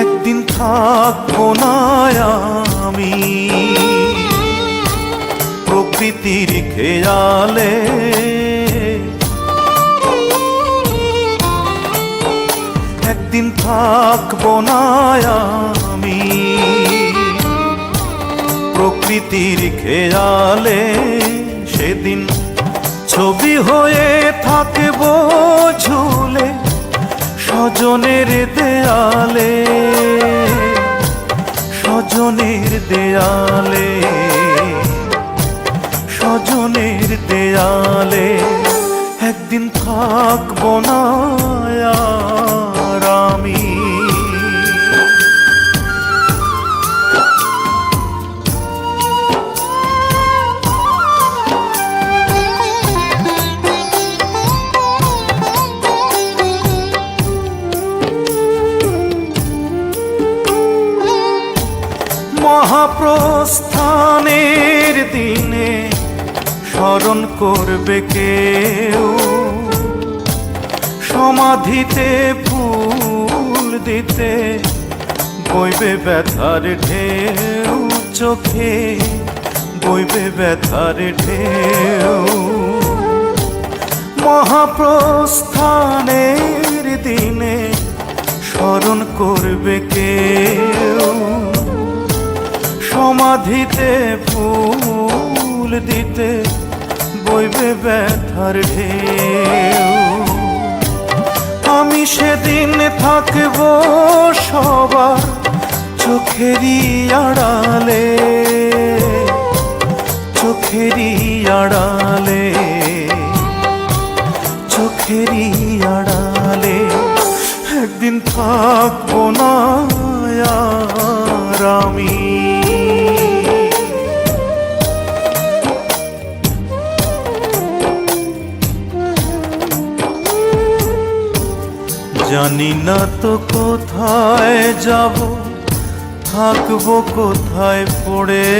একদিন থাকবো না আমি প্রকৃতির খেয়ালে। একদিন থাকবো না আমি প্রকৃতির খেয়ালে। সেদিন ছবি হয়ে থাকবো ঝুলে স্বজনের দেয়ালে, স্বজনের দেয়ালে, স্বজনের দেয়ালে। একদিন থাকবো না আর আমি। মহাপ্রস্থানের দিনে স্মরণ করবে কেউ, সমাধিতে ফুল দিতে বইবে ব্যথার ঢেউ, চোখে বইবে ব্যথার ঢেউ। মহাপ্রস্থানের দিনে স্মরণ করবে কেউ, সমাধিতে ফুল দিতে বইবে ব্যথার ঢেউ। আমি সেদিন থাকবো সবার চোখেরই আড়ালে, চোখেরই আড়ালে, চোখেরই আড়ালে। একদিন থাকবো না আর আমি। জানি না তো কোথায় যাব, থাকবো কোথায় পড়ে।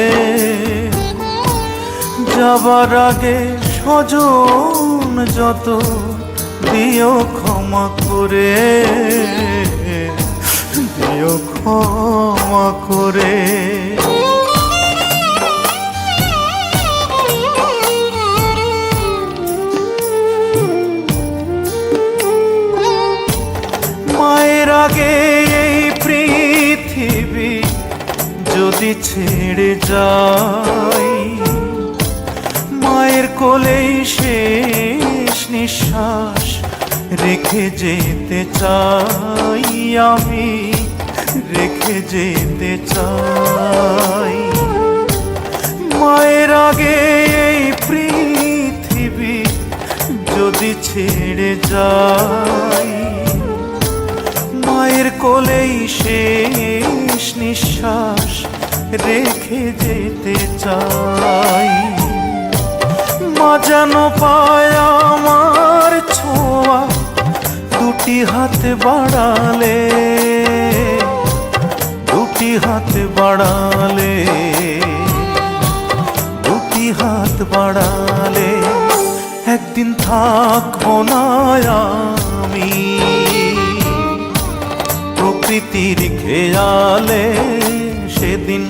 যাবার আগে স্বজন যত দিও ক্ষমা করে, দিও ক্ষমা করে। মায়ের আগে এই পৃথিবী যদি ছেড়ে যাই, মায়ের কোলেই শেষ নিঃশ্বাস রেখে যেতে চাই আমি, রেখে যেতে চাই। মায়ের আগে এই পৃথিবী যদি ছেড়ে যাই, মায়ের কোলেই শেষ নিঃশ্বাস রেখে যেতে চাই। মা যেন পায় আমার ছোঁয়া দুটি হাত বাড়ালে, দুটি হাত বাড়ালে, দুটি হাত বাড়ালে। একদিন থাকবো না আমি প্রকৃতির খেয়ালে। সেদিন